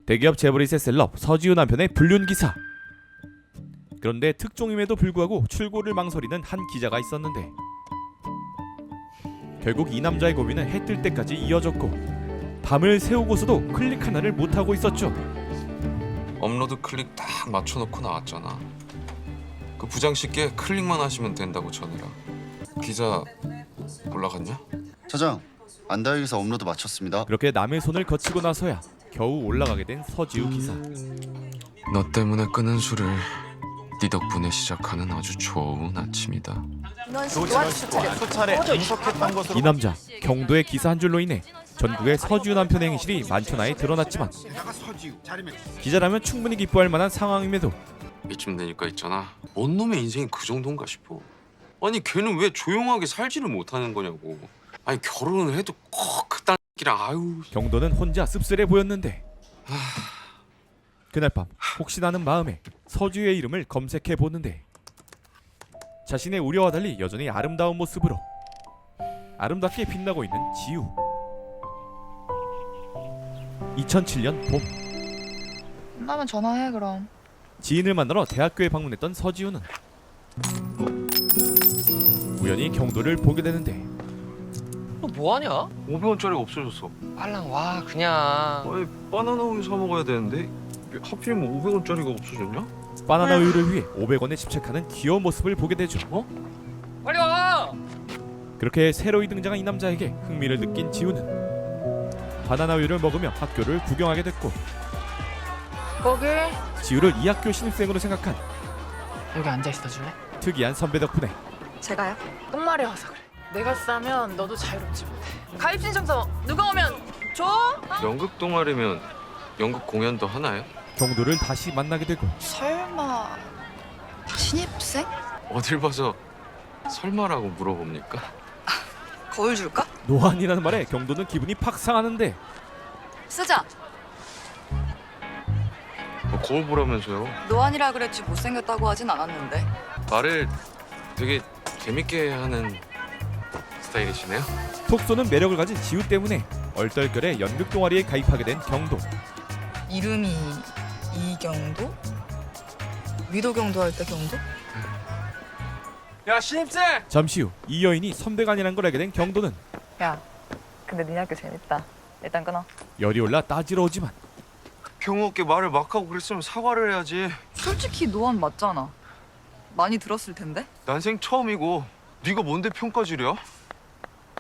대기업 재벌이세 셀럽 서지우 남편의 불륜 기사. 그런데 특종임에도 불구하고 출고를 망설이는 한 기자가 있었는데 결국 이 남자의 고민은 해 뜰 때까지 이어졌고 밤을 새우고서도 클릭 하나를 못하고 있었죠. 업로드 클릭 딱 맞춰놓고 나왔잖아. 그 부장씨께 클릭만 하시면 된다고 전해라. 기자 올라갔냐? 차장, 안다익에서 업로드 마쳤습니다. 그렇게 남의 손을 거치고 나서야 겨우 올라가게 된 서지우 기사. 너 때문에 끊은 술을 네 덕분에 시작하는 아주 좋은 아침이다. 이 남자 경도의 기사 한 줄로 인해 전국의 서지우 남편의 행실이 만천하에 드러났지만 기자라면 충분히 기뻐할 만한 상황임에도 이쯤 되니까 있잖아. 뭔 놈의 인생이 그 정도인가 싶어. 아니 걔는 왜 조용하게 살지를 못하는 거냐고. 아니 결혼을 해도 꼭 그딴 끼랑 아유. 경도는 혼자 씁쓸해 보였는데 그날 밤 혹시나는 마음에 서주의 이름을 검색해 보는데 자신의 우려와 달리 여전히 아름다운 모습으로 아름답게 빛나고 있는 지우. 2007년 봄 끝나면 전화해 그럼. 지인을 만나러 대학교에 방문했던 서지우는 우연히 경도를 보게 되는데 너 뭐하냐? 500원짜리가 없어졌어. 빨랑 와 그냥. 아니 바나나 우유 사 먹어야 되는데 하필이면 500원짜리가 없어졌냐? 바나나 우유를 위해 500원에 집착하는 귀여운 모습을 보게 되죠. 빨리 와. 그렇게 새로이 등장한 이 남자에게 흥미를 느낀 지우는 바나나 우유를 먹으며 학교를 구경하게 됐고 거기 지우를 이 학교 신입생으로 생각한 여기 앉아 있어 줄래? 특이한 선배 덕분에 제가요? 똥말이 와서 그래. 내가 싸면 너도 자유롭지 못해. 가입 신청서 누가 오면 줘? 연극 동아리면 연극 공연도 하나요? 경도를 다시 만나게 되고 설마 신입생? 어딜 봐서 설마라고 물어봅니까? 거울 줄까? 노안이라는 말에 경도는 기분이 팍 상하는데 쓰자. 거울 보라면서요. 노안이라 그랬지 못생겼다고 하진 않았는데. 말을 되게 재밌게 하는 스타일이시네요. 톡 쏘는 매력을 가진 지우 때문에 얼떨결에 연극 동아리에 가입하게 된 경도. 이름이 이경도? 위도경도 할 때 경도? 야 신입생. 잠시 후 이 여인이 선배가 아니란 걸 알게 된 경도는 야, 근데 니네 학교 재밌다. 일단 끊어. 열이 올라 따지러 오지만 경호께 말을 막 하고 그랬으면 사과를 해야지. 솔직히 노안 맞잖아. 많이 들었을 텐데. 난생 처음이고 네가 뭔데 평가질이야?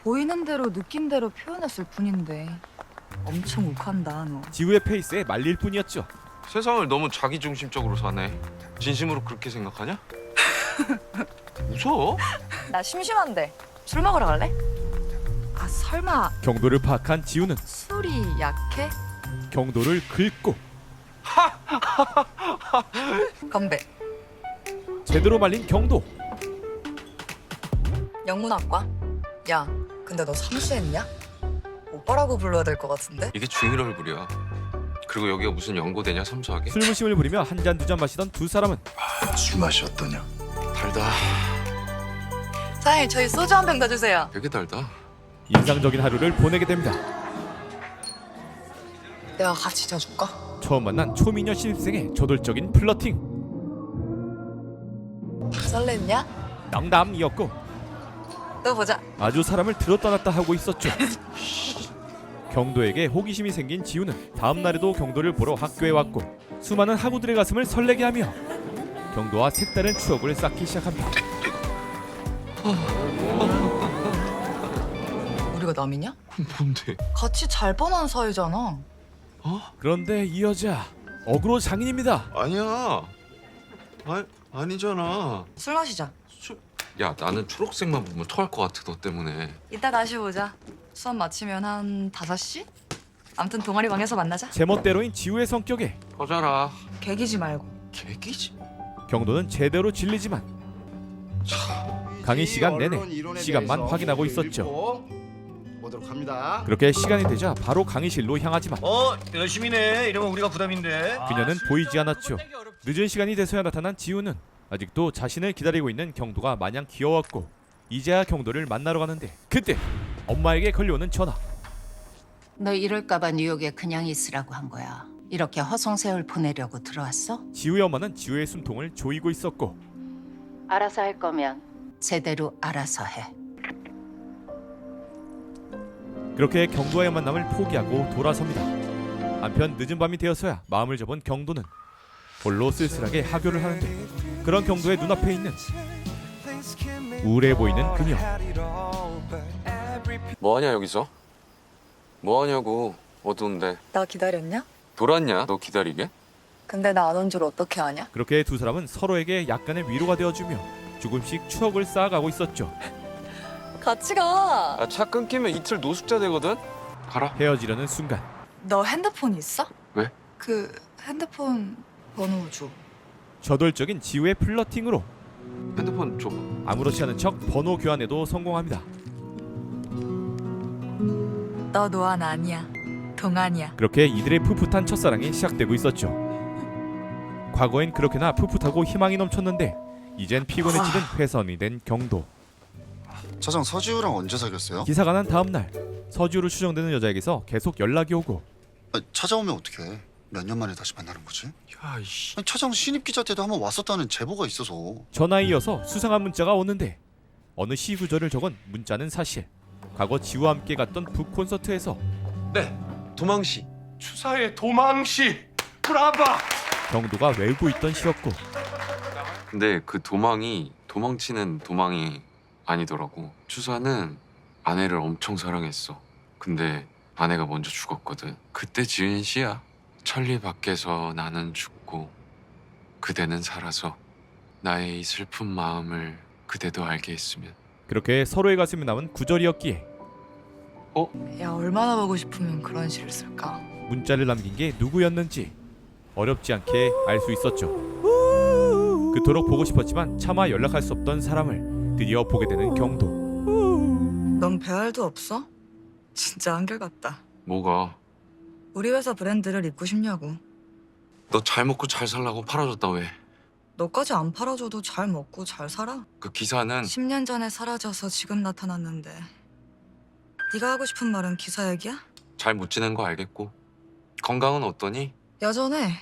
보이는 대로 느낀 대로 표현했을 뿐인데 엄청 욱한다 너. 지우의 페이스에 말릴 뿐이었죠. 세상을 너무 자기중심적으로 사네. 진심으로 그렇게 생각하냐? 웃어? 나 심심한데 술 먹으러 갈래? 아 설마 경도를 파악한 지우는 술이 약해? 경도를 긁고 건배. 제대로 말린 경도. 영문학과? 야 근데 너 삼수했냐? 오빠라고 불러야 될 것 같은데? 이게 중일 얼굴이야. 그리고 여기가 무슨 연고대냐 섬세하게? 술무심을 부리며 한 잔 두 잔 마시던 두 사람은 술 맛이 어떠냐? 달다. 사장님 저희 소주 한 병 더 주세요. 되게 달다. 인상적인 하루를 보내게 됩니다. 내가 같이 자줄까? 처음 만난 초미녀 신입생의 저돌적인 플러팅. 설렜냐? 농담이었고 또 보자. 아주 사람을 들었다 놨다 하고 있었죠. 경도에게 호기심이 생긴 지우는 다음 날에도 경도를 보러 학교에 왔고 수많은 학우들의 가슴을 설레게 하며 경도와 색다른 추억을 쌓기 시작합니다. 우리가 남이냐? 뭔데? 같이 잘 뻔한 사이잖아. 그런데 이 여자 어그로 장인입니다. 아니야. 아니잖아. 술 마시자. 야 나는 초록색만 보면 토할 것 같아 너 때문에. 이따 다시 보자. 수업 마치면 한 5시? 아무튼 동아리 방에서 만나자. 제멋대로인 지우의 성격에 꺼져라. 개기지 말고. 개기지? 경도는 제대로 질리지만 강의 시간 내내 시간만 확인하고 있었죠. 보도록 합니다. 그렇게 시간이 되자 바로 강의실로 향하지만 열심히네. 이러면 우리가 부담인데. 그녀는 보이지 않았죠. 늦은 시간이 돼서야 나타난 지우는 아직도 자신을 기다리고 있는 경도가 마냥 귀여웠고 이제야 경도를 만나러 가는데 그때 엄마에게 걸려오는 전화. 너 이럴까봐 뉴욕에 그냥 있으라고 한 거야. 이렇게 허송세월 보내려고 들어왔어? 지우의 엄마는 지우의 숨통을 조이고 있었고 알아서 할 거면 제대로 알아서 해. 그렇게 경도와의 만남을 포기하고 돌아섭니다. 한편 늦은 밤이 되어서야 마음을 접은 경도는 홀로 쓸쓸하게 하교를 하는데 그런 경도의 눈앞에 있는 우울해 보이는 그녀. 뭐하냐 여기서? 뭐하냐고. 어두운데. 나 기다렸냐? 돌았냐 너 기다리게? 근데 나 안 온 줄 어떻게 아냐? 그렇게 두 사람은 서로에게 약간의 위로가 되어주며 조금씩 추억을 쌓아가고 있었죠. 같이 가. 아, 차 끊기면 이틀 노숙자 되거든? 가라. 헤어지려는 순간 너 핸드폰 있어? 왜? 그 핸드폰 번호 줘. 저돌적인 지우의 플러팅으로 핸드폰 줘봐. 아무렇지 않은 척 번호 교환에도 성공합니다. 너 노안 아니야. 동안이야. 그렇게 이들의 풋풋한 첫사랑이 시작되고 있었죠. 과거엔 그렇게나 풋풋하고 희망이 넘쳤는데 이젠 피곤해지는 회선이 된 경도. 차장 서지우랑 언제 사귀었어요? 기사가 난 다음 날 서주로 추정되는 여자에게서 계속 연락이 오고 찾아오면 어떡해? 몇 년 만에 다시 만나는 거지? 야 이씨. 차장 신입 기자 때도 한번 왔었다는 제보가 있어서. 전화에 이어서 수상한 문자가 오는데 어느 시 구절을 적은 문자는 사실 과거 지우와 함께 갔던 북 콘서트에서 네, 도망시. 추사의 도망시. 브라바. 경도가 외우고 있던 시였고 근데 그 도망이 도망치는 도망이 아니더라고. 추사는 아내를 엄청 사랑했어. 근데 아내가 먼저 죽었거든. 그때 지은 시야. 천리 밖에서 나는 죽고 그대는 살아서 나의 이 슬픈 마음을 그대도 알게 했으면. 그렇게 서로의 가슴에 남은 구절이었기에 야, 얼마나 보고 싶으면 그런 시를 쓸까? 문자를 남긴 게 누구였는지 어렵지 않게 알 수 있었죠. 그토록 보고 싶었지만 차마 연락할 수 없던 사람을 드디어 보게 되는 경도. 넌 배알도 없어? 진짜 한결같다. 뭐가? 우리 회사 브랜드를 입고 싶냐고. 너 잘 먹고 잘 살라고 팔아줬다 왜? 너까지 안 팔아줘도 잘 먹고 잘 살아. 그 기사는 10년 전에 사라져서 지금 나타났는데 네가 하고 싶은 말은 기사 얘기야? 잘 못 지낸 거 알겠고. 건강은 어떠니? 여전해.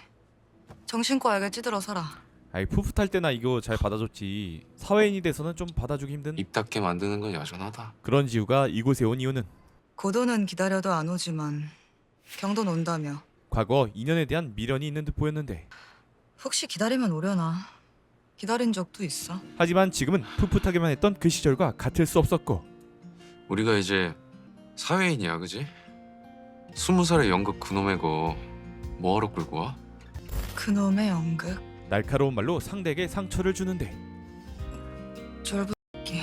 정신과 약에 찌들어 살아. 아이 풋풋할 때나 이거 잘 받아줬지 사회인이 돼서는 좀 받아주기 힘든 입 닫게 만드는 건 여전하다. 그런 지우가 이곳에 온 이유는 고도는 기다려도 안 오지만 경도는 온다며. 과거 인연에 대한 미련이 있는 듯 보였는데 혹시 기다리면 오려나. 기다린 적도 있어. 하지만 지금은 풋풋하게만 했던 그 시절과 같을 수 없었고 우리가 이제 사회인이야, 그지? 20살의 연극 그놈의 거 뭐하러 끌고 와? 그놈의 연극. 날카로운 말로 상대에게 상처를 주는데 졸부끼.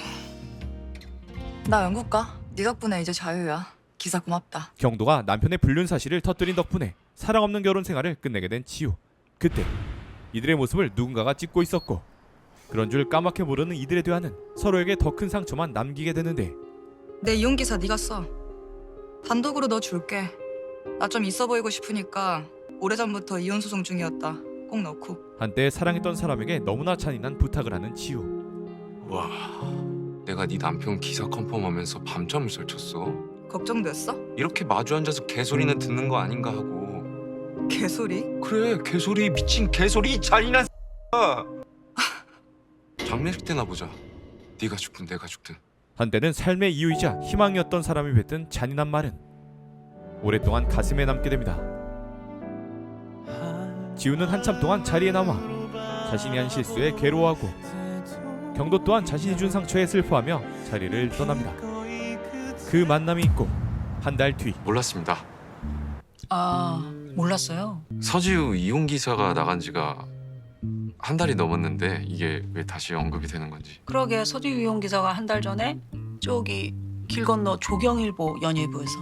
나 영국 가. 네 덕분에 이제 자유야. 기사 고맙다. 경도가 남편의 불륜 사실을 터뜨린 덕분에 사랑 없는 결혼 생활을 끝내게 된 지우. 그때 이들의 모습을 누군가가 찍고 있었고 그런 줄 까맣게 모르는 이들의 대화는 서로에게 더 큰 상처만 남기게 되는데 내 이혼 기사 네가 써. 단독으로 너 줄게. 나 좀 있어 보이고 싶으니까 오래전부터 이혼 소송 중이었다. 꼭 넣고. 한때 사랑했던 사람에게 너무나 잔인한 부탁을 하는 지우. 와, 내가 네 남편 기사 컨펌하면서 밤잠을 설쳤어. 걱정됐어? 이렇게 마주 앉아서 개소리는 듣는 거 아닌가 하고. 개소리? 그래, 개소리, 미친 개소리, 잔인한 장례식 때나 보자. 네가 죽든 내가 죽든. 한때는 삶의 이유이자 희망이었던 사람이 뱉은 잔인한 말은 오랫동안 가슴에 남게 됩니다. 지우는 한참 동안 자리에 남아 자신이 한 실수에 괴로워하고 경도 또한 자신이 준 상처에 슬퍼하며 자리를 떠납니다. 그 만남이 있고 한 달 뒤 몰랐습니다. 아, 몰랐어요. 서지우 이혼 기사가 나간 지가 한 달이 넘었는데 이게 왜 다시 언급이 되는 건지. 그러게 서지우 이혼 기사가 한 달 전에 저기 길 건너 조경일보 연예부에서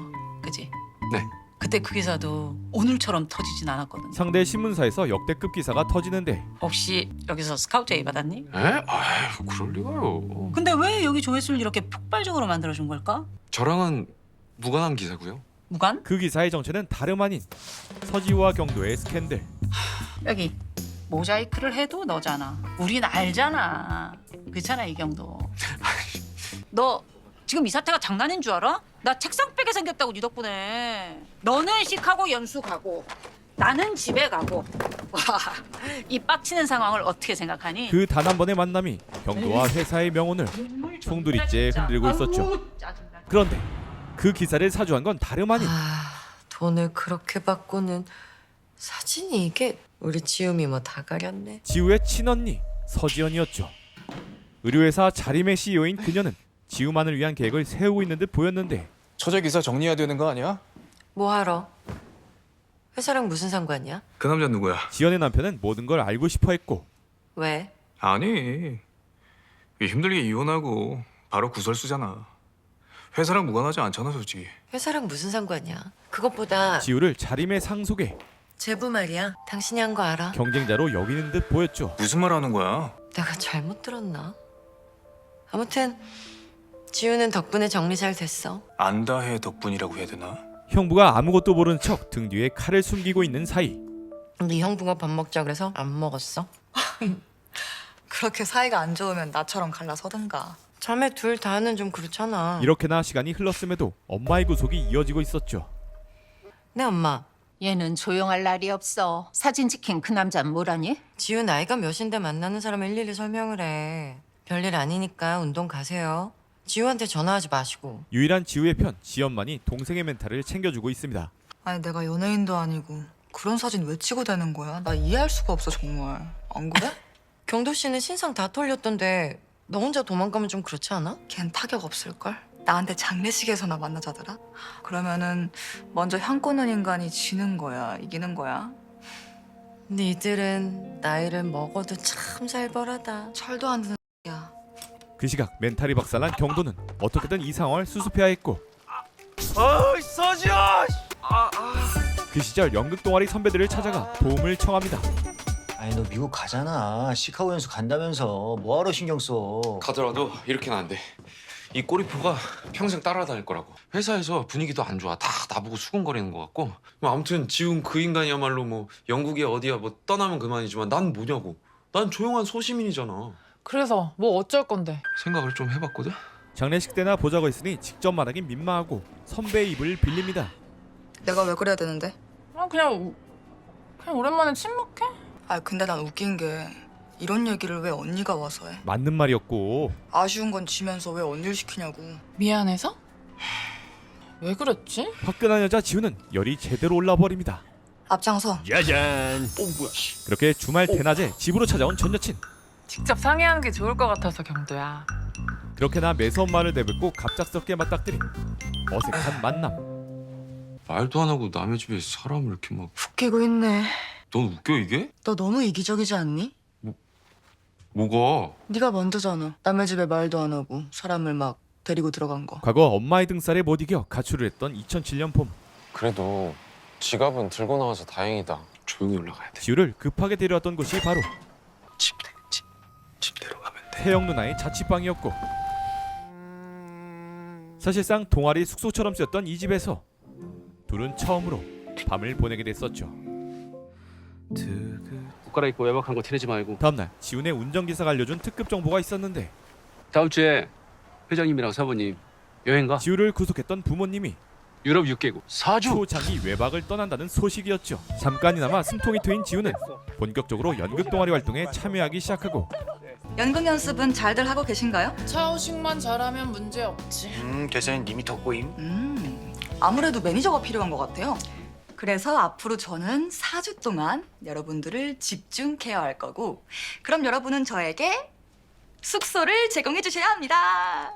그지? 네. 그때 그 기사도 오늘처럼 터지진 않았거든. 상대 신문사에서 역대급 기사가 터지는데 혹시 여기서 스카우트 제의 받았니? 에? 아유, 그럴 리가요. 근데 왜 여기 조회수를 이렇게 폭발적으로 만들어준 걸까? 저랑은 무관한 기사고요. 무관? 그 기사의 정체는 다름 아닌 서지우와 경도의 스캔들. 여기 모자이크를 해도 너잖아. 우린 알잖아. 그렇잖아 이경도. 너 지금 이 사태가 장난인 줄 알아? 나 책상 빼게 생겼다고 네 덕분에. 너는 시카고 연수 가고 나는 집에 가고. 와, 이 빡치는 상황을 어떻게 생각하니? 그 단 한 번의 만남이 경도와 회사의 명운을 송두리째 흔들고 있었죠. 그런데 그 기사를 사주한 건 다름 아닌 돈을 그렇게 받고는 사진이 이게 우리 지음이 뭐 다 가렸네. 지우의 친언니 서지연이었죠. 의류회사 자림의 CEO인 그녀는 지우만을 위한 계획을 세우고 있는 듯 보였는데 처제 기사 정리해야 되는 거 아니야? 뭐하러? 회사랑 무슨 상관이야? 그 남자 누구야? 지연의 남편은 모든 걸 알고 싶어했고 왜? 아니 힘들게 이혼하고 바로 구설수잖아. 회사랑 무관하지 않잖아 솔직히. 회사랑 무슨 상관이야? 그것보다 지우를 자림의 상속에 제부 말이야. 당신이 한 거 알아? 경쟁자로 여기는 듯 보였죠. 무슨 말 하는 거야? 내가 잘못 들었나? 아무튼 지우는 덕분에 정리 잘 됐어. 안다해 덕분이라고 해야 되나? 형부가 아무것도 모르는 척 등 뒤에 칼을 숨기고 있는 사이 네 형부가 밥 먹자 그래서 안 먹었어? 그렇게 사이가 안 좋으면 나처럼 갈라서든가. 자매 둘 다는 좀 그렇잖아. 이렇게나 시간이 흘렀음에도 엄마의 구속이 이어지고 있었죠. 네 엄마. 얘는 조용할 날이 없어. 사진 찍힌 그 남자는 뭐라니? 지우 나이가 몇인데 만나는 사람 일일이 설명을 해. 별일 아니니까 운동 가세요. 지우한테 전화하지 마시고. 유일한 지우의 편 지연만이 동생의 멘탈을 챙겨주고 있습니다. 아니 내가 연예인도 아니고 그런 사진 왜 찍어 대는 거야? 나 이해할 수가 없어 정말. 안 그래? 경도 씨는 신상 다 털렸던데 너 혼자 도망가면 좀 그렇지 않아? 걘 타격 없을걸? 나한테 장례식에서나 만나자더라? 그러면은 먼저 향 꼬는 인간이 지는 거야? 이기는 거야? 니들은 나이를 먹어도 참 살벌하다. 철도 안 드는 야. 그 시각 멘탈이 박살난 경도는 어떻게든 이 상황을 수습해야 했고 서지현! 그 시절 연극 동아리 선배들을 찾아가 도움을 청합니다. 아니 너 미국 가잖아. 시카고 연수 간다면서 뭐하러 신경 써? 가더라도 이렇게는 안 돼. 이 꼬리표가 평생 따라다닐 거라고. 회사에서 분위기도 안 좋아. 다 나보고 수군거리는 것 같고. 뭐 아무튼 지금 그 인간이야말로 뭐 영국이 어디야 뭐 떠나면 그만이지만 난 뭐냐고. 난 조용한 소시민이잖아. 그래서 뭐 어쩔 건데? 생각을 좀 해봤거든. 장례식 때나 보자고 했으니 직접 말하긴 민망하고 선배의 입을 빌립니다. 내가 왜 그래야 되는데? 그냥 오랜만에 친목해? 아 근데 난 웃긴 게 이런 얘기를 왜 언니가 와서 해? 맞는 말이었고 아쉬운 건 지면서 왜 언니를 시키냐고. 미안해서? 왜 그랬지? 화끈한 여자 지우는 열이 제대로 올라버립니다. 앞장서. 짜잔. 그렇게 주말 대낮에 집으로 찾아온 전 여친. 직접 상의하는 게 좋을 것 같아서 경도야. 그렇게나 매서운 말을 내뱉고 갑작스럽게 맞닥뜨린 어색한 만남. 말도 안 하고 남의 집에 사람을 이렇게 막. 웃기고 있네. 넌 웃겨 이게? 너 너무 이기적이지 않니? 뭐가? 네가 먼저잖아. 남의 집에 말도 안 하고 사람을 막 데리고 들어간 거. 과거 엄마의 등살에 못 이겨 가출을 했던 2007년 봄. 그래도 지갑은 들고 나와서 다행이다. 조용히 올라가야 돼. 지우를 급하게 데려왔던 곳이 바로 집대로 가면 돼. 태영 누나의 자취방이었고 사실상 동아리 숙소처럼 쓰였던 이 집에서 둘은 처음으로 밤을 보내게 됐었죠. 옷 갈아입고 외박한 거 티내지 말고. 다음날 지훈의 운전기사가 알려준 특급 정보가 있었는데 다음 주에 회장님이랑 사부님 여행 가. 지우를 구속했던 부모님이 유럽 6개국 4주. 초장이 외박을 떠난다는 소식이었죠. 잠깐이나마 숨통이 트인 지우는 본격적으로 연극 동아리 활동에 참여하기 시작하고 연극 연습은 잘들 하고 계신가요? 차우식만 잘하면 문제 없지. 대사님 님이 덕고임. 아무래도 매니저가 필요한 것 같아요. 그래서 앞으로 저는 4주 동안 여러분들을 집중 케어할 거고 그럼 여러분은 저에게 숙소를 제공해 주셔야 합니다.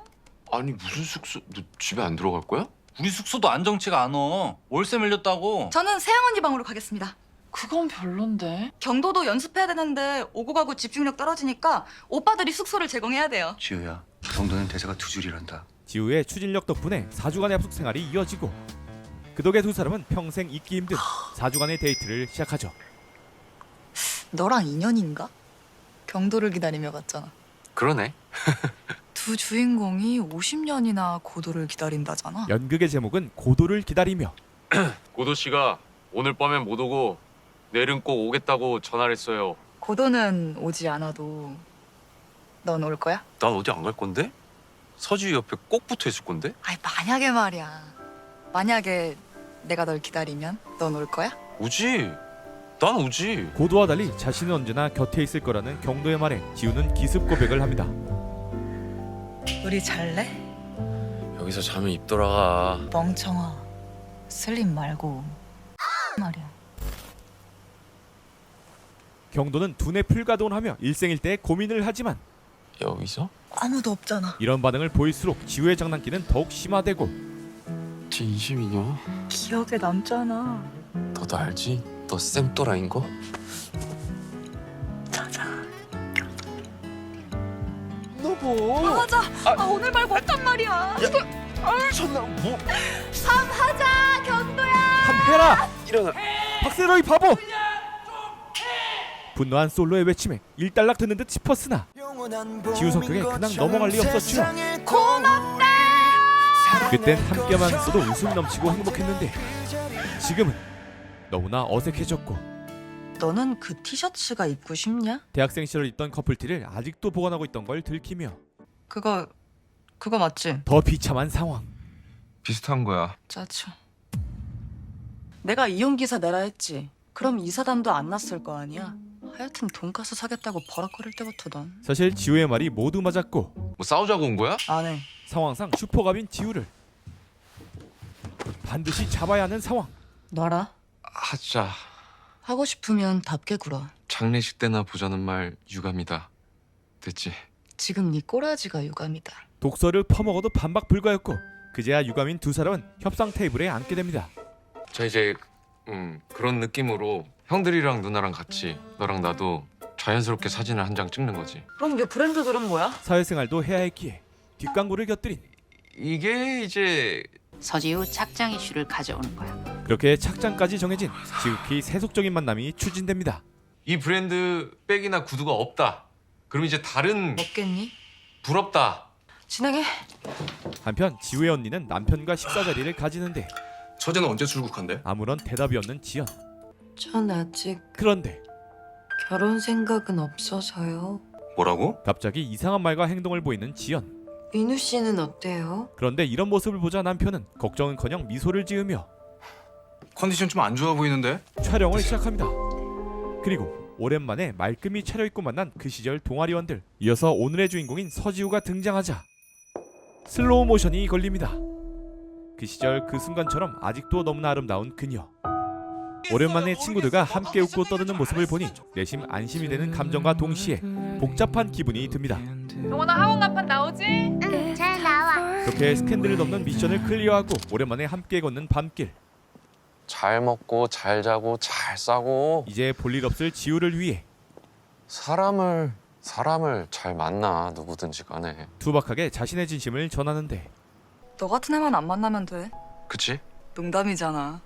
아니 무슨 숙소? 너 집에 안 들어갈 거야? 우리 숙소도 안정치가 않아. 월세 밀렸다고. 저는 세영 언니 방으로 가겠습니다. 그건 별론데. 경도도 연습해야 되는데 오고 가고 집중력 떨어지니까 오빠들이 숙소를 제공해야 돼요. 지우야, 경도는 대사가 두 줄이란다. 지우의 추진력 덕분에 4주간의 합숙 생활이 이어지고 그 덕에 두 사람은 평생 잊기 힘든 4주간의 데이트를 시작하죠. 너랑 인연인가? 경도를 기다리며 갔잖아. 그러네. 두 주인공이 50년이나 고도를 기다린다잖아. 연극의 제목은 고도를 기다리며 고도 씨가 오늘 밤엔 못 오고 내일은 꼭 오겠다고 전화를 했어요. 고도는 오지 않아도 넌 올 거야? 난 어디 안 갈 건데? 서주희 옆에 꼭 붙어 있을 건데? 아이 만약에 말이야. 만약에 내가 널 기다리면 넌 올 거야? 오지. 난 오지. 고도와 달리 자신은 언제나 곁에 있을 거라는 경도의 말에 지우는 기습 고백을 합니다. 우리 잘래? 여기서 자면 입 돌아가. 멍청아. 슬림 말고 말이야. 경도는 두뇌 풀가동을 하며 일생일대의 고민을 하지만 여기서? 아무도 없잖아. 이런 반응을 보일수록 지우의 장난기는 더욱 심화되고 진심이냐? 기억에 남잖아. 너도 알지? 너 쌤또라인 거? 자자. 맞아. 오늘 말고 없단 말이야. 미쳤나? 뭐? 삼하자 경도야. 함해라! 일어나! 박세로이 바보! 분노한 솔로의 외침에 일단락 되는 듯 싶었으나 지우 성격에 그냥 넘어갈 리 없었죠. 그땐 함께만 있어도 웃음이 넘치고 행복했는데 지금은 너무나 어색해졌고 너는 그 티셔츠가 입고 싶냐? 대학생 시절 입던 커플티를 아직도 보관하고 있던 걸 들키며 그거 맞지? 더 비참한 상황. 비슷한 거야. 짜증. 내가 이혼 기사 내라 했지. 그럼 이 사단도 안 났을 거 아니야. 하여튼 돈가스 사겠다고 버럭거릴 때부터 넌. 사실 지우의 말이 모두 맞았고 뭐 싸우자고 온 거야? 안 해. 상황상 슈퍼갑인 지우를 반드시 잡아야 하는 상황. 놔라. 하자. 하고 싶으면 답게 굴어. 장례식 때나 보자는 말 유감이다. 됐지? 지금 네 꼬라지가 유감이다. 독서를 퍼먹어도 반박 불가였고 그제야 유감인 두 사람은 협상 테이블에 앉게 됩니다. 자 이제 그런 느낌으로 형들이랑 누나랑 같이 너랑 나도 자연스럽게 사진을 한 장 찍는 거지. 그럼 이게 브랜드들은 뭐야? 사회생활도 해야 했기에 뒷광고를 곁들인 이게 이제 서지우 착장 이슈를 가져오는 거야. 그렇게 착장까지 정해진 지극히 세속적인 만남이 추진됩니다. 이 브랜드 백이나 구두가 없다. 그럼 이제 다른 먹겠니? 부럽다. 진행해. 한편 지우의 언니는 남편과 식사 자리를 가지는데 처제는 언제 출국한대? 아무런 대답이 없는 지연. 전 아직 그런데 결혼 생각은 없어서요. 뭐라고? 갑자기 이상한 말과 행동을 보이는 지연. 민우 씨는 어때요? 그런데 이런 모습을 보자 남편은 걱정은커녕 미소를 지으며 컨디션 좀 안 좋아 보이는데? 촬영을 시작합니다. 그리고 오랜만에 말끔히 차려입고 만난 그 시절 동아리원들. 이어서 오늘의 주인공인 서지우가 등장하자 슬로우 모션이 걸립니다. 그 시절 그 순간처럼 아직도 너무나 아름다운 그녀. 오랜만에 친구들과 함께 웃고 떠드는 모습을 보니 내심 안심이 되는 감정과 동시에 복잡한 기분이 듭니다. 동원아 학원 간판 나오지? 응, 잘 나와. 그렇게 스캔들을 넘는 미션을 클리어하고 오랜만에 함께 걷는 밤길. 잘 먹고 잘 자고 잘 싸고 이제 볼일 없을 지우를 위해 사람을 잘 만나 누구든지 간에. 투박하게 자신의 진심을 전하는데 너 같은 애만 안 만나면 돼. 그치? 농담이잖아.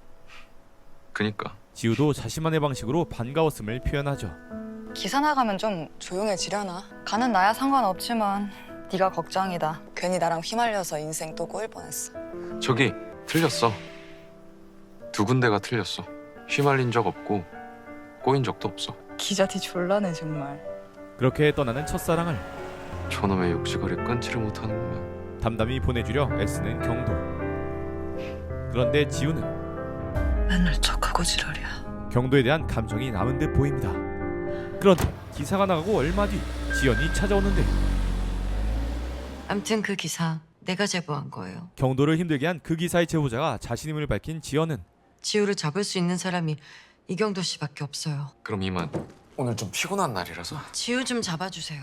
그니까. 지우도 자신만의 방식으로 반가웠음을 표현하죠. 기사 나가면 좀 조용해지려나? 가는 나야 상관없지만 네가 걱정이다. 괜히 나랑 휘말려서 인생 또 꼬일 뻔했어. 저기 틀렸어. 두 군데가 틀렸어. 휘말린 적 없고 꼬인 적도 없어. 기자 티 졸라네 정말. 그렇게 떠나는 첫사랑을 저놈의 욕심거리 끊지를 못하는구만. 담담히 보내주려 애쓰는 경도. 그런데 지우는 맨날 척하고 지랄이야. 경도에 대한 감정이 남은 듯 보입니다. 그런데 기사가 나가고 얼마 뒤 지연이 찾아오는데 암튼 그 기사 내가 제보한 거예요. 경도를 힘들게 한 그 기사의 제보자가 자신임을 밝힌 지연은 지우를 잡을 수 있는 사람이 이경도 씨밖에 없어요. 그럼 이만. 오늘 좀 피곤한 날이라서. 지우 좀 잡아주세요.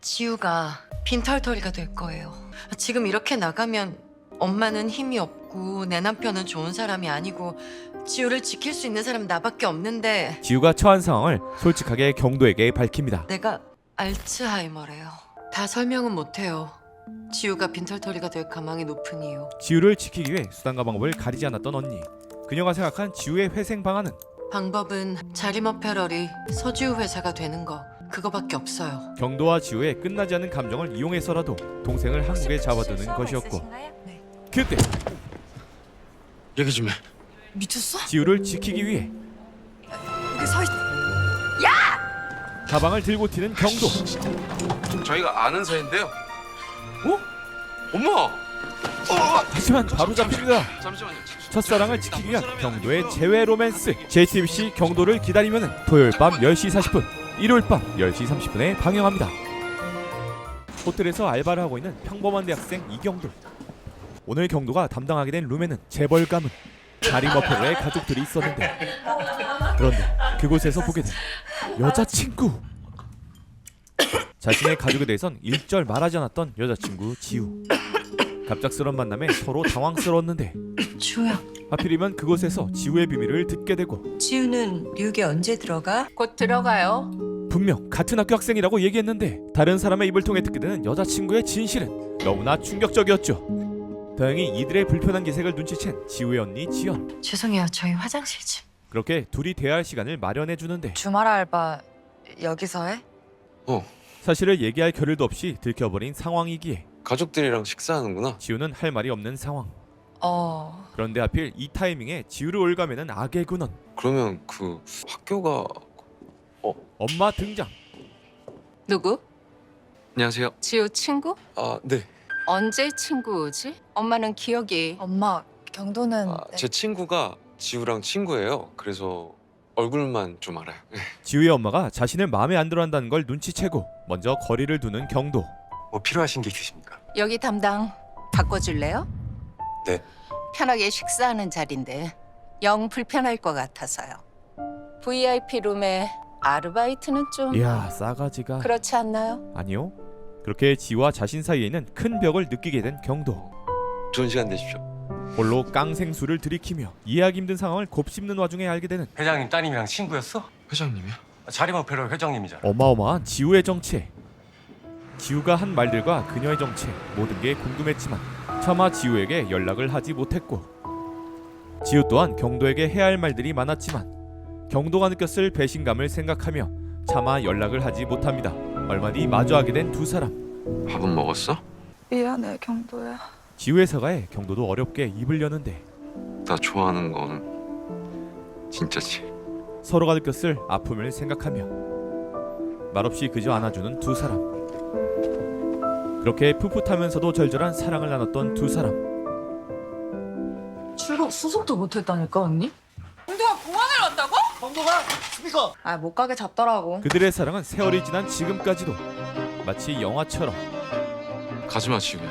지우가 빈털터리가 될 거예요. 지금 이렇게 나가면 엄마는 힘이 없고 내 남편은 좋은 사람이 아니고 지우를 지킬 수 있는 사람은 나밖에 없는데 지우가 처한 상황을 솔직하게 경도에게 밝힙니다. 내가 알츠하이머래요. 다 설명은 못해요. 지우가 빈털터리가 될 가망이 높은 이유. 지우를 지키기 위해 수단과 방법을 가리지 않았던 언니. 그녀가 생각한 지우의 회생 방안은 방법은 자리머 패럴이 서지우 회사가 되는 거 그거밖에 없어요. 경도와 지우의 끝나지 않은 감정을 이용해서라도 동생을 한국에 잡아두는 것이었고 그때 얘기 좀 해. 미쳤어? 지우를 지키기 위해 여기 서 있... 가방을 들고 튀는 경도. 저희가 아는 사이인데요. 어? 엄마! 하지만 바로 잡힙니다. 잠시만요. 첫사랑을 지키기 위한 경도의 재회 로맨스. JTBC 경도를 기다리면 토요일 밤 10시 40분, 일요일 밤 10시 30분에 방영합니다. 호텔에서 알바를 하고 있는 평범한 대학생 이경도. 오늘 경도가 담당하게 된 룸에는 재벌 가문 자리머퍼의 가족들이 있었는데, 그런데 그곳에서 보게 된 여자친구. 자신의 가족에 대해선 일절 말하지 않았던 여자친구 지우. 갑작스런 만남에 서로 당황스러웠는데, 지우야. 하필이면 그곳에서 지우의 비밀을 듣게 되고, 지우는 뉴욕에 언제 들어가? 곧 들어가요. 분명 같은 학교 학생이라고 얘기했는데 다른 사람의 입을 통해 듣게 되는 여자친구의 진실은 너무나 충격적이었죠. 다행히 이들의 불편한 기색을 눈치챈 지우의 언니 지연. 죄송해요. 저희 화장실 좀. 그렇게 둘이 대화할 시간을 마련해 주는데, 주말 알바 여기서 해? 사실을 얘기할 겨를도 없이 들켜버린 상황이기에 가족들이랑 식사하는구나. 지우는 할 말이 없는 상황. 어. 그런데 하필 이 타이밍에 지우를 올가매는 악의 근원. 그러면 그 학교가 엄마 등장. 누구? 안녕하세요. 지우 친구? 아, 네. 언제 친구지? 엄마는 기억이. 엄마, 경도는 제 친구가 지우랑 친구예요. 그래서 얼굴만 좀 알아요. 지우의 엄마가 자신을 마음에 안 들어한다는 걸 눈치채고 먼저 거리를 두는 경도. 뭐 필요하신 게 있으십니까? 여기 담당 바꿔줄래요? 네. 편하게 식사하는 자리인데 영 불편할 것 같아서요. VIP 룸에 아르바이트는 좀 이야, 싸가지가. 그렇지 않나요? 아니요. 그렇게 지우와 자신 사이에 있는 큰 벽을 느끼게 된 경도. 좋은 시간 되십시오. 홀로 깡생수를 들이키며 이해하기 힘든 상황을 곱씹는 와중에 알게 되는 회장님 따님이랑 친구였어? 회장님이요? 자리머페로 회장님이잖아. 어마어마한 지우의 정체. 지우가 한 말들과 그녀의 정체, 모든 게 궁금했지만 차마 지우에게 연락을 하지 못했고, 지우 또한 경도에게 해야 할 말들이 많았지만 경도가 느꼈을 배신감을 생각하며 차마 연락을 하지 못합니다. 얼마 뒤 마주하게 된 두 사람. 밥은 먹었어? 미안해, 경도야. 지우의 사과에 경도도 어렵게 입을 여는데, 나 좋아하는 건 진짜지. 서로가 느꼈을 아픔을 생각하며 말없이 그저 안아주는 두 사람. 그렇게 풋풋하면서도 절절한 사랑을 나눴던 두 사람. 출국 수속도 못했다니까 언니? 경도가 공항을 왔다고? 경도가 스피커. 아, 못 가게 잡더라고. 그들의 사랑은 세월이 지난 지금까지도 마치 영화처럼. 가지마 지우야.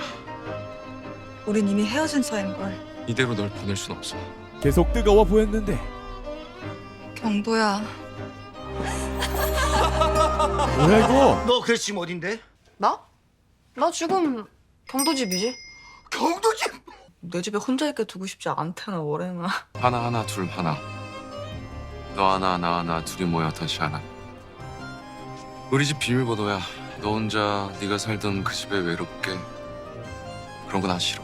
우린 이미 헤어진 사이인걸. 이대로 널 보낼 순 없어. 계속 뜨거워 보였는데, 경도야. 뭐야 이거? 너 그래 지금 어딘데? 나? 나 지금 경도 집이지. 경도 집. 내 집에 혼자 있게 두고 싶지 않다나 월해나. 하나 둘 하나. 너 하나 나 하나 둘이 모여 다시 하나. 우리 집 비밀번호야. 너 혼자 네가 살던 그 집에 외롭게. 그런 거 난 싫어.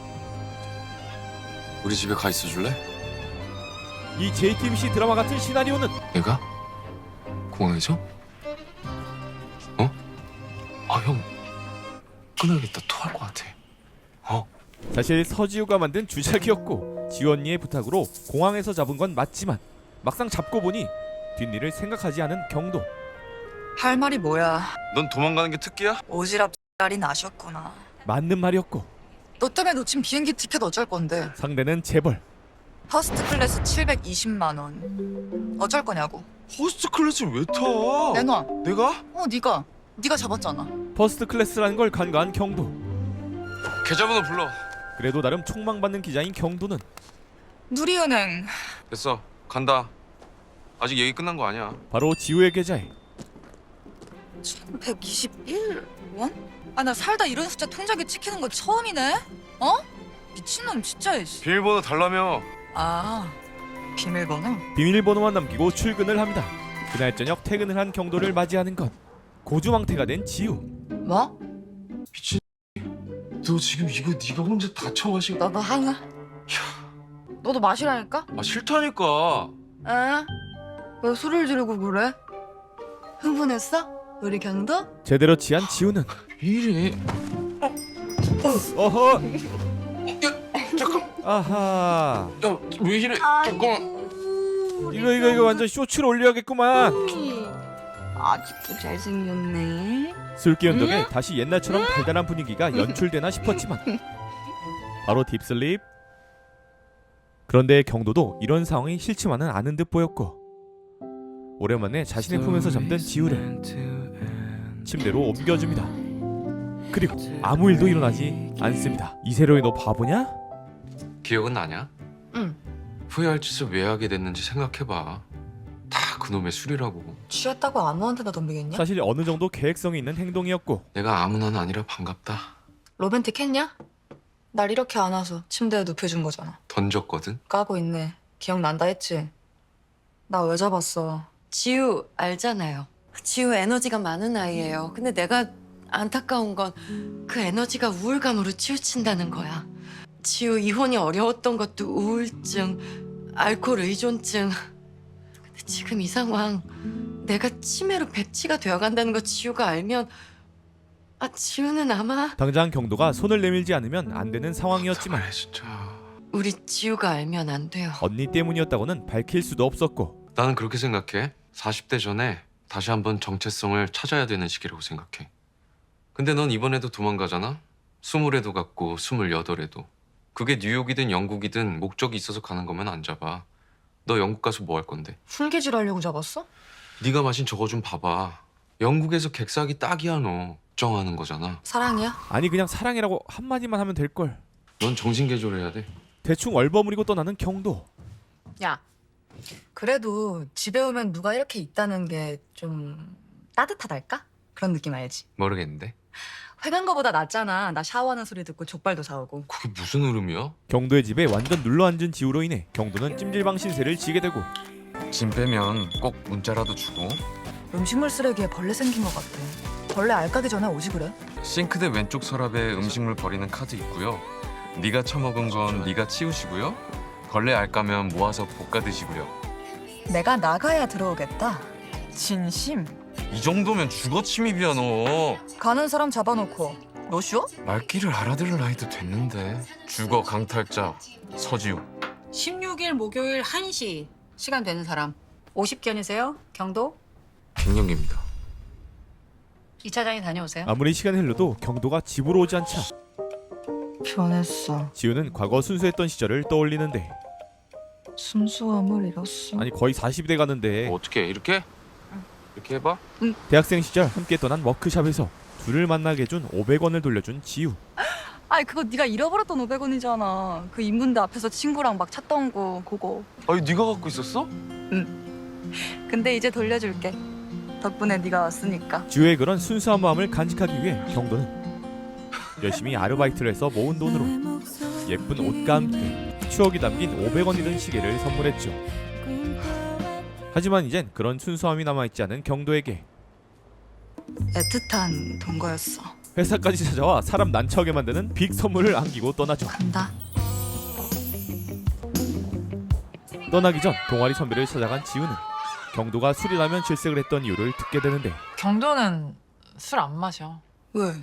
우리 집에 가 있어 줄래? 이 JTBC 드라마 같은 시나리오는 내가? 공항에서? 어? 아, 형 끊어야겠다. 토할 것 같아. 사실 서지우가 만든 주작이었고, 지우 언니의 부탁으로 공항에서 잡은 건 맞지만 막상 잡고 보니 뒷일을 생각하지 않은 경도. 할 말이 뭐야? 넌 도망가는 게 특기야? 오지랖 딸이 나셨구나. 맞는 말이었고, 너 때문에 놓친 비행기 티켓 어쩔 건데? 상대는 재벌. 퍼스트 클래스 720만 원. 어쩔 거냐고. 호스트 클래스를 왜 타? 내놔. 내가? 네가 잡았잖아. 퍼스트 클래스라는 걸 간과한 경도. 계좌번호 불러. 그래도 나름 촉망받는 기자인 경도는 누리은행. 됐어. 간다. 아직 얘기 끝난 거 아니야. 바로 지우의 계좌에 1121원? 아, 나 살다 이런 숫자 통장에 찍히는 거 처음이네. 어? 미친놈 진짜. 비밀번호 달라며. 아, 비밀번호? 비밀번호만 남기고 출근을 합니다. 그날 저녁 퇴근을 한 경도를 맞이하는 건 고주망태가 된 지우. 뭐? 미친. 너 지금 이거 네가 혼자 다 처마시고. 너도 하나? 너도 마시라니까? 아, 싫다니까. 에? 왜 소리를 지르고 그래? 흥분했어? 우리 경도? 제대로 취한 지우는 이래. 어허. 잠깐. 아하. 야, 왜 이래? 잠깐. 이거 완전 쇼츠로 올려야겠구만. 아직도 잘생겼네. 술 기운 덕에 다시 옛날처럼 달달한 분위기가 연출되나 싶었지만 바로 딥슬립. 그런데 경도도 이런 상황이 싫지만은 않은 듯 보였고 오랜만에 자신의 품에서 잠든 지우를 침대로 옮겨줍니다. 그리고 아무 일도 일어나지 않습니다. 이세로이 너 바보냐? 기억은 나냐? 응. 후회할 짓을 왜 하게 됐는지 생각해봐. 다 그놈의 술이라고. 취했다고 아무한테나 덤비겠냐? 사실 어느 정도 계획성이 있는 행동이었고 내가 아무나는 아니라 반갑다. 로맨틱했냐? 날 이렇게 안아서 침대에 눕혀준 거잖아. 던졌거든. 까고 있네. 기억난다 했지? 나 왜 잡았어? 지우 알잖아요. 지우 에너지가 많은 아이예요. 근데 내가 안타까운 건 그 에너지가 우울감으로 치우친다는 거야. 지우 이혼이 어려웠던 것도 우울증, 알코올 의존증. 근데 지금 이 상황 내가 치매로 백치가 되어간다는 거 지우가 알면 지우는 아마 당장 경도가 손을 내밀지 않으면 안 되는 상황이었지만 그래, 진짜. 우리 지우가 알면 안 돼요. 언니 때문이었다고는 밝힐 수도 없었고 나는 그렇게 생각해. 40대 전에 다시 한번 정체성을 찾아야 되는 시기라고 생각해. 근데 넌 이번에도 도망가잖아? 20에도 갔고 28에도. 그게 뉴욕이든 영국이든 목적이 있어서 가는 거면 안 잡아. 너 영국 가서 뭐 할 건데? 술기질 하려고 잡았어? 네가 마신 저거 좀 봐봐. 영국에서 객사하기 딱이야 너. 걱정하는 거잖아. 사랑이야? 아니 그냥 사랑이라고 한마디만 하면 될걸. 넌 정신 개조해야 돼. 대충 얼버무리고 떠나는 경도. 야, 그래도 집에 오면 누가 이렇게 있다는 게 좀 따뜻하달까? 그런 느낌 알지? 모르겠는데. 회간 거보다 낫잖아. 나 샤워하는 소리 듣고 족발도 사오고. 그게 무슨 흐름이야? 경도의 집에 완전 눌러앉은 지우로 인해 경도는 찜질방 신세를 지게 되고 짐 빼면 꼭 문자라도 주고. 음식물 쓰레기에 벌레 생긴 것 같아. 벌레 알 까기 전에 오지 그래? 싱크대 왼쪽 서랍에 음식물 버리는 카드 있고요. 네가 처먹은 건 네가 치우시고요. 벌레 알 까면 모아서 볶아 드시고요. 내가 나가야 들어오겠다. 진심? 이 정도면 주거 침입이야 너. 가는 사람 잡아놓고 너 쉬어? 말귀를 알아들을 나이도 됐는데. 주거 강탈자 서지우. 16일 목요일 1시 시간 되는 사람 50견이세요? 경도? 갱년기입니다. 2차장에 다녀오세요. 아무리 시간이 흘러도 경도가 집으로 오지 않자 변했어. 지우는 과거 순수했던 시절을 떠올리는데 순수함을 잃었어. 아니 거의 40대 가는데 어떻게 이렇게? 이렇게 해봐. 대학생 시절 함께 떠난 워크숍에서 둘을 만나게 해준 500원을 돌려준 지우. 아니 그거 네가 잃어버렸던 500원이잖아. 그 인문대 앞에서 친구랑 막 찾던 거 그거. 아니 네가 갖고 있었어? 근데 이제 돌려줄게. 덕분에 네가 왔으니까. 지우의 그런 순수한 마음을 간직하기 위해 경도는 열심히 아르바이트를 해서 모은 돈으로 예쁜 옷과 함께 추억이 담긴 500원이 든 시계를 선물했죠. 하지만 이젠 그런 순수함이 남아있지 않은 경도에게 애틋한 동거였어. 회사까지 찾아와 사람 난처하게 만드는 빅 선물을 안기고 떠나죠. 간다. 떠나기 전 동아리 선배를 찾아간 지우는 경도가 술이라면 질색을 했던 이유를 듣게 되는데 경도는 술 안 마셔. 왜?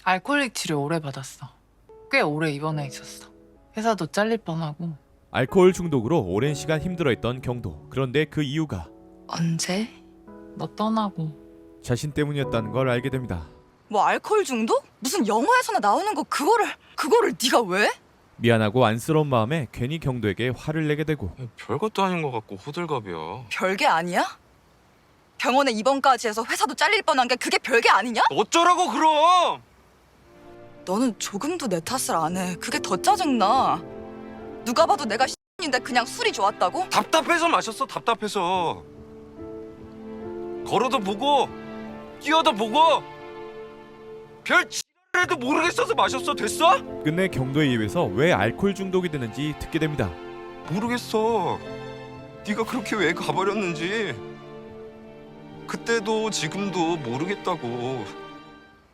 알코올릭 치료 오래 받았어. 꽤 오래 입원해 있었어. 회사도 잘릴 뻔하고. 알코올 중독으로 오랜 시간 힘들어했던 경도. 그런데 그 이유가 언제? 너 떠나고. 자신 때문이었다는 걸 알게 됩니다. 뭐 알코올 중독? 무슨 영화에서나 나오는 거 그거를 네가 왜? 미안하고 안쓰러운 마음에 괜히 경도에게 화를 내게 되고 별것도 아닌 것 같고 호들갑이야. 별게 아니야? 병원에 입원까지 해서 회사도 잘릴 뻔한 게 그게 별게 아니냐? 어쩌라고 그럼? 너는 조금도 내 탓을 안 해. 그게 더 짜증나. 누가 봐도 내가 인데 그냥 술이 좋았다고? 답답해서 마셨어. 답답해서. 걸어도 보고 뛰어도 보고 별 지랄해도 모르겠어서 마셨어. 됐어? 끝내 경도의 입에서 왜 알코올 중독이 되는지 듣게 됩니다. 모르겠어. 네가 그렇게 왜 가버렸는지. 그때도 지금도 모르겠다고.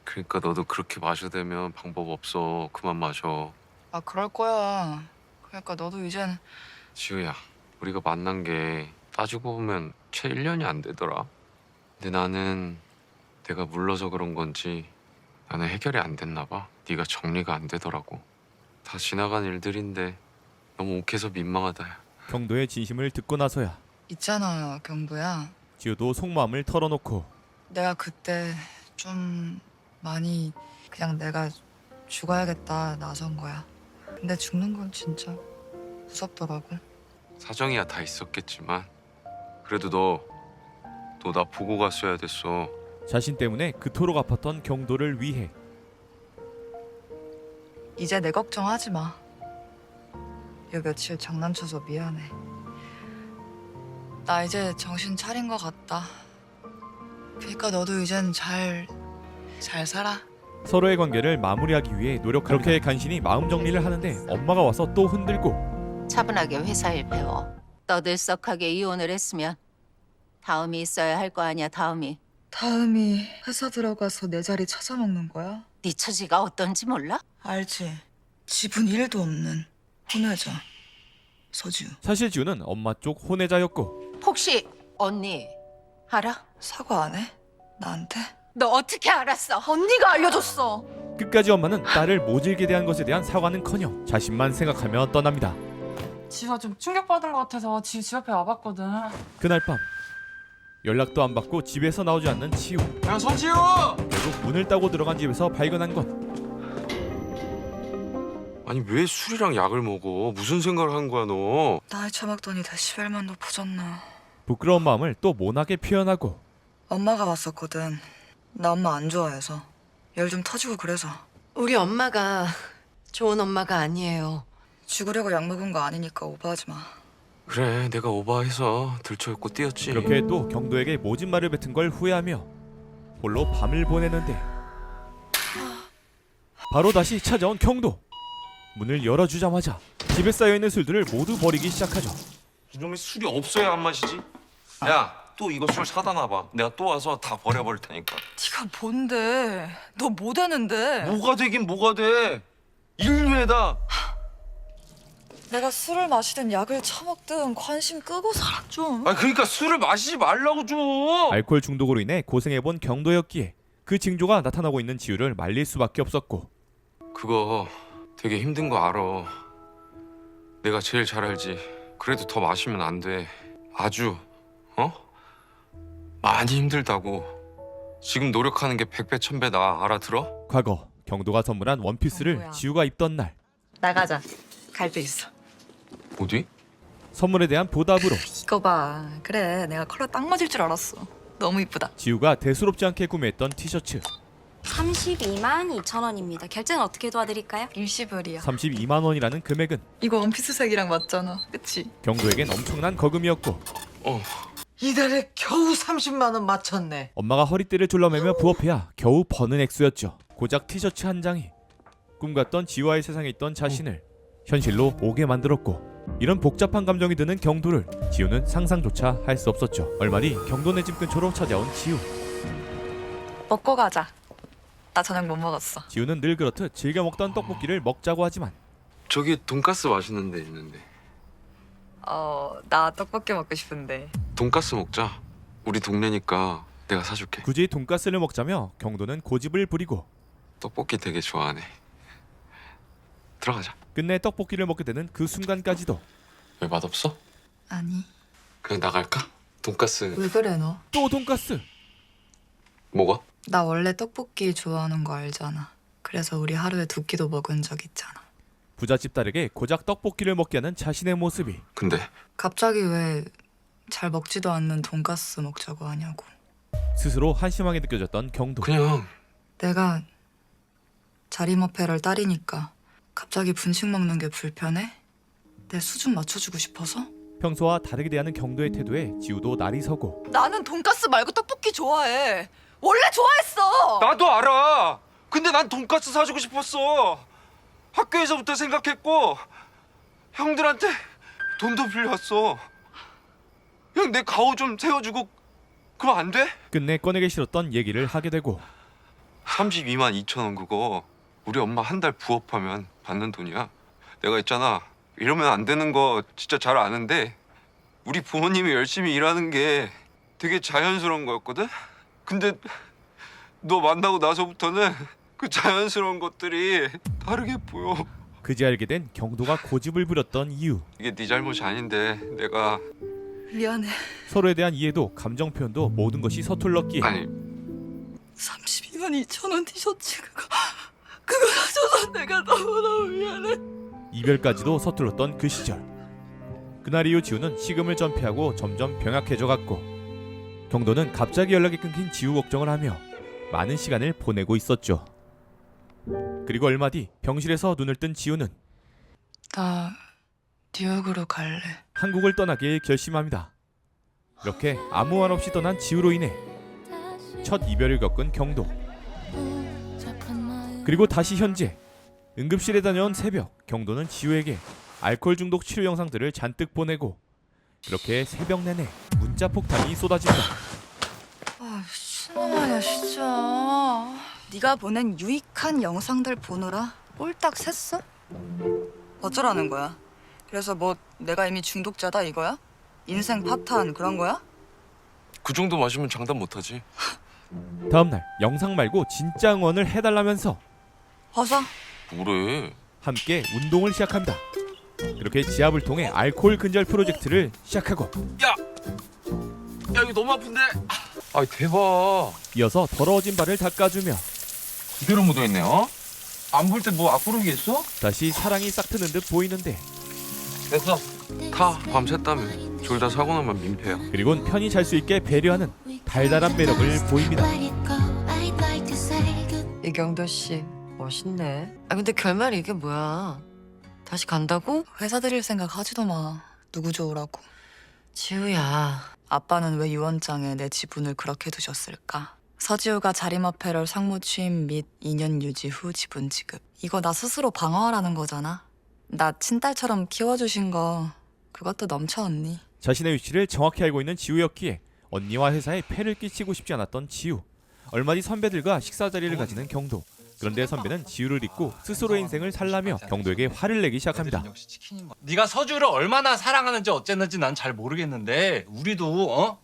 그러니까 너도 그렇게 마셔대면 방법 없어. 그만 마셔. 아 그럴 거야. 그러니까 너도 이젠 지우야, 우리가 만난 게 따지고 보면 채 1년이 안 되더라. 근데 나는 내가 물러서 그런 건지 나는 해결이 안 됐나 봐. 네가 정리가 안 되더라고. 다 지나간 일들인데 너무 욱해서 민망하다. 경도의 진심을 듣고 나서야 있잖아 경도야. 지우도 속마음을 털어놓고 내가 그때 좀 많이 그냥 내가 죽어야겠다 나선 거야. 근데 죽는 건 진짜 무섭더라고. 사정이야 다 있었겠지만 그래도 너 나 보고 갔어야 됐어. 자신 때문에 그토록 아팠던 경도를 위해 이제 내 걱정하지 마. 요 며칠 장난쳐서 미안해. 나 이제 정신 차린 것 같다. 그러니까 너도 이젠 잘 살아. 서로의 관계를 마무리하기 위해 노력합니다. 그렇게 간신히 마음 정리를 하는데 엄마가 와서 또 흔들고 차분하게 회사 일 배워. 떠들썩하게 이혼을 했으면 다음이 있어야 할 거 아니야. 다음이 회사 들어가서 내 자리 찾아먹는 거야? 네 처지가 어떤지 몰라? 알지. 집은 1도 없는 혼외자 서지우. 사실 지우는 엄마 쪽 혼외자였고 혹시 언니 알아? 사과 안 해? 나한테? 너 어떻게 알았어? 언니가 알려줬어. 끝까지 엄마는 딸을 모질게 대한 것에 대한 사과는커녕 자신만 생각하며 떠납니다. 지우가 좀 충격받은 것 같아서 지우 집 앞에 와봤거든. 그날 밤 연락도 안 받고 집에서 나오지 않는 지우. 야 서지우! 결국 문을 따고 들어간 집에서 발견한 건 아니 왜 술이랑 약을 먹어? 무슨 생각을 한 거야 너? 나이 처먹더니 데시벨만 높아졌나. 부끄러운 마음을 또 모나게 표현하고 엄마가 왔었거든. 나 엄마 안 좋아해서 열 좀 터지고 그래서. 우리 엄마가 좋은 엄마가 아니에요. 죽으려고 약 먹은 거 아니니까 오버하지 마. 그래 내가 오버해서 들쳐있고 뛰었지. 그렇게 또 경도에게 모진 말을 뱉은 걸 후회하며 홀로 밤을 보내는데 바로 다시 찾아온 경도. 문을 열어주자마자 집에 쌓여있는 술들을 모두 버리기 시작하죠. 이놈의 술이 없어야 안 마시지? 야, 또 이거 술 사다 놔봐. 내가 또 와서 다 버려버릴 테니까. 네가 뭔데? 너 뭐 되는데? 뭐가 되긴 뭐가 돼? 인류애다. 내가 술을 마시든 약을 처먹든 관심 끄고 살아 좀. 아 그러니까 술을 마시지 말라고 좀. 알코올 중독으로 인해 고생해본 경도였기에 그 징조가 나타나고 있는 지우를 말릴 수밖에 없었고 그거 되게 힘든 거 알아. 내가 제일 잘 알지. 그래도 더 마시면 안 돼. 아주 많이 힘들다고. 지금 노력하는 게 100배 1000배 나 알아들어? 과거 경도가 선물한 원피스를 뭐야. 지우가 입던 날 나가자. 갈 데 있어. 어디? 선물에 대한 보답으로 이거 봐. 그래, 내가 컬러 딱 맞을 줄 알았어. 너무 이쁘다. 지우가 대수롭지 않게 구매했던 티셔츠 32만 2천 원입니다. 결제는 어떻게 도와드릴까요? 일시불이야. 32만 원이라는 금액은 이거 원피스 색이랑 맞잖아. 그치? 경도에겐 엄청난 거금이었고 이달에 겨우 30만 원 맞췄네. 엄마가 허리띠를 졸라매며 부업해야 겨우 버는 액수였죠. 고작 티셔츠 한 장이 꿈같던 지우와의 세상에 있던 자신을 현실로 오게 만들었고 이런 복잡한 감정이 드는 경도를 지우는 상상조차 할 수 없었죠. 얼마 뒤 경도네 집 근처로 찾아온 지우. 먹고 가자. 나 저녁 못 먹었어. 지우는 늘 그렇듯 즐겨 먹던 떡볶이를 먹자고 하지만 저기 돈가스 맛있는 데 있는데. 나 떡볶이 먹고 싶은데. 돈가스 먹자. 우리 동네니까 내가 사줄게. 굳이 돈가스를 먹자며 경도는 고집을 부리고 떡볶이 되게 좋아하네. 들어가자. 끝내 떡볶이를 먹게 되는 그 순간까지도 왜 맛없어? 아니. 그냥 나갈까? 돈가스. 왜 그래 너? 또 돈가스. 뭐가? 나 원래 떡볶이 좋아하는 거 알잖아. 그래서 우리 하루에 2끼도 먹은 적 있잖아. 부잣집 딸에게 고작 떡볶이를 먹게 하는 자신의 모습이 근데 갑자기 왜 잘 먹지도 않는 돈가스 먹자고 하냐고. 스스로 한심하게 느껴졌던 경도. 그냥 내가 자리머페럴 딸이니까 갑자기 분식 먹는 게 불편해? 내 수준 맞춰주고 싶어서? 평소와 다르게 대하는 경도의 태도에 지우도 날이 서고 나는 돈가스 말고 떡볶이 좋아해. 원래 좋아했어. 나도 알아. 근데 난 돈가스 사주고 싶었어. 학교에서부터 생각했고 형들한테 돈도 빌려왔어. 형 내 가오 좀 세워주고 그럼 안 돼? 끝내 꺼내기 싫었던 얘기를 하게 되고 32만 2천 원 그거 우리 엄마 한 달 부업하면 받는 돈이야. 내가 있잖아. 이러면 안 되는 거 진짜 잘 아는데 우리 부모님이 열심히 일하는 게 되게 자연스러운 거였거든? 근데 너 만나고 나서부터는 그 자연스러운 것들이 다르게 보여. 그제 알게 된 경도가 고집을 부렸던 이유. 이게 네 잘못이 아닌데 내가 미안해. 서로에 대한 이해도 감정 표현도 모든 것이 서툴렀기에 아니 32만 2천 원 티셔츠 그거 사줘서 내가 너무너무 미안해. 이별까지도 서툴렀던 그 시절. 그날 이후 지우는 식음을 전폐하고 점점 병약해져 갔고 경도는 갑자기 연락이 끊긴 지우 걱정을 하며 많은 시간을 보내고 있었죠. 그리고 얼마 뒤 병실에서 눈을 뜬 지우는 나 뉴욕으로 갈래. 한국을 떠나길 결심합니다. 이렇게 아무 말 없이 떠난 지우로 인해 첫 이별을 겪은 경도. 그리고 다시 현재 응급실에 다녀온 새벽, 경도는 지우에게 알코올 중독 치료 영상들을 잔뜩 보내고 그렇게 새벽 내내 문자 폭탄이 쏟아집니다. 아, 신놈아야 진짜. 네가 보낸 유익한 영상들 보느라 꼴딱 샜어? 어쩌라는 거야? 그래서 뭐 내가 이미 중독자다 이거야? 인생 파탄 그런 거야? 그 정도 마시면 장담 못하지. 다음날 영상 말고 진짜 응원을 해달라면서 벗어. 뭐래? 함께 운동을 시작합니다. 이렇게 지압을 통해 알코올 근절 프로젝트를 시작하고 야 이거 너무 아픈데. 아 대박. 이어서 더러워진 발을 닦아주며 그대로 묻어있네. 안 볼 때 뭐 앞구르기겠어? 다시 사랑이 싹트는 듯 보이는데 됐어. 다 밤샜다며. 졸다 사고 나면 민폐야. 그리곤 편히 잘 수 있게 배려하는 달달한 매력을 보입니다. 이경도 씨 멋있네. 아 근데 결말이 이게 뭐야? 다시 간다고? 회사 들일 생각 하지도 마. 누구 좋으라고. 지우야. 아빠는 왜 유언장에 내 지분을 그렇게 두셨을까? 서지우가 자리마페럴 상무 취임 및 2년 유지 후 지분 지급. 이거 나 스스로 방어하라는 거잖아. 나 친딸처럼 키워주신 거 그것도 넘쳐 언니. 자신의 위치를 정확히 알고 있는 지우였기에 언니와 회사에 폐를 끼치고 싶지 않았던 지우. 얼마 뒤 선배들과 식사 자리를 가지는 경도. 그런데 선배는 지우를 잊고 스스로의 인생을 살라며 경도에게 화를 내기 시작합니다. 네가 서주를 얼마나 사랑하는지 어쨌는지 난 잘 모르겠는데 우리도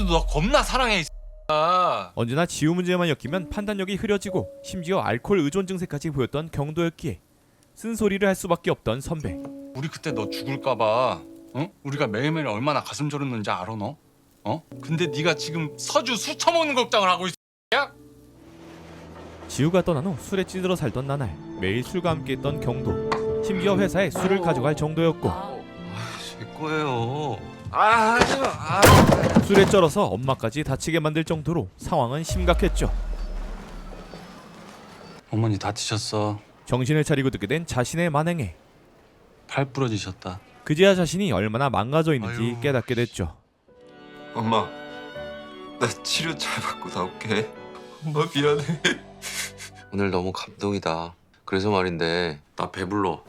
너 겁나 사랑해. 이 언제나 지우 문제만 엮이면 판단력이 흐려지고 심지어 알코올 의존 증세까지 보였던 경도였기에 쓴소리를 할 수밖에 없던 선배. 우리 그때 너 죽을까봐 우리가 매일매일 얼마나 가슴 졸였는지 알아 너? 근데 네가 지금 서주 술 처먹는 걱정을 하고 있어. 야? 지우가 떠난 후 술에 찌들어 살던 나날 매일 술과 함께했던 경도. 심지어 회사에 술을 가져갈 정도였고 제 거예요. 술에 쩔어서 엄마까지 다치게 만들 정도로 상황은 심각했죠. 어머니 다치셨어. 정신을 차리고 듣게 된 자신의 만행에 팔 부러지셨다. 그제야 자신이 얼마나 망가져 있는지 깨닫게 됐죠. 엄마, 나 치료 잘 받고 나올게. 엄마 미안해. 오늘 너무 감동이다. 그래서 말인데 나 배불러.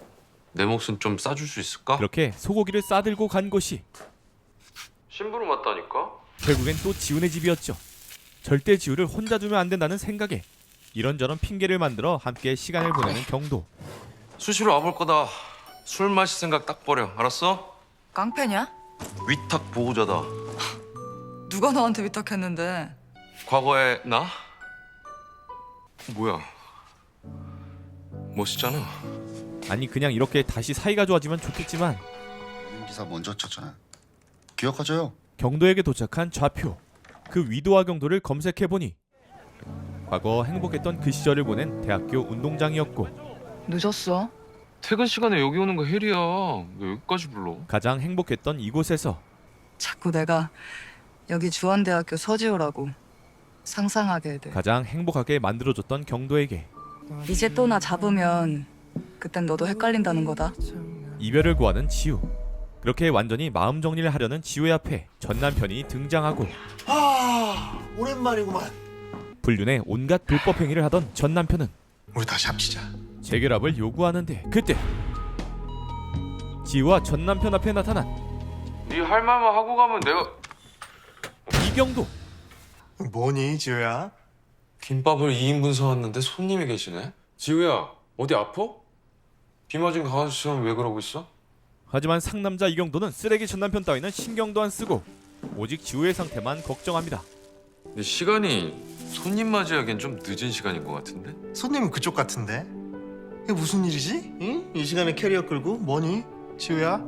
내 몫은 좀 싸줄 수 있을까? 그렇게 소고기를 싸들고 간 곳이 심부름 왔다니까? 결국엔 또 지훈의 집이었죠. 절대 지우를 혼자 두면 안 된다는 생각에 이런저런 핑계를 만들어 함께 시간을 보내는 경도. 수시로 와볼 거다. 술 마실 생각 딱 버려. 알았어? 깡패냐? 위탁 보호자다. 누가 너한테 위탁했는데? 과거에 나? 뭐야? 멋있잖아. 아니 그냥 이렇게 다시 사이가 좋아지면 좋겠지만 기사 먼저 쳤잖아. 기억하죠요? 경도에게 도착한 좌표. 그 위도와 경도를 검색해보니 과거 행복했던 그 시절을 보낸 대학교 운동장이었고 늦었어. 퇴근 시간에 여기 오는 거 헬이야. 왜 여기까지 불러? 가장 행복했던 이곳에서 자꾸 내가 여기 주원대학교 서지우라고 상상하게 돼. 가장 행복하게 만들어줬던 경도에게 이제 또 나 잡으면 그땐 너도 헷갈린다는 거다. 이별을 구하는 지우. 그렇게 완전히 마음 정리를 하려는 지우의 앞에 전 남편이 등장하고 오랜만이구만. 불륜의 온갖 불법 행위를 하던 전 남편은 우리 다시 합치자. 재결합을 요구하는데 그때 지우와 전 남편 앞에 나타난 네 할 말만 하고 가면 내가 이경도. 뭐니 지우야? 김밥을 2인분 사왔는데 손님이 계시네. 지우야 어디 아파? 비 맞은 강아지처럼 왜 그러고 있어? 하지만 상남자 이경도는 쓰레기 전 남편 따위는 신경도 안 쓰고 오직 지우의 상태만 걱정합니다. 근데 시간이 손님 맞이하기엔 좀 늦은 시간인 것 같은데? 손님은 그쪽 같은데. 이게 무슨 일이지? 응? 이 시간에 캐리어 끌고 뭐니 지우야?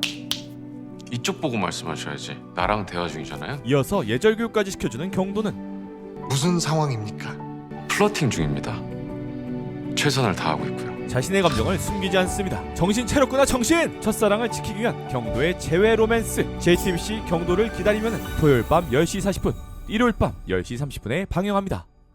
이쪽 보고 말씀하셔야지. 나랑 대화 중이잖아요. 이어서 예절 교육까지 시켜주는 경도는 무슨 상황입니까? 플러팅 중입니다. 최선을 다하고 있고요. 자신의 감정을 숨기지 않습니다. 정신 차렸구나 정신! 첫사랑을 지키기 위한 경도의 재회 로맨스. JTBC 경도를 기다리면 토요일 밤 10시 40분, 일요일 밤 10시 30분에 방영합니다.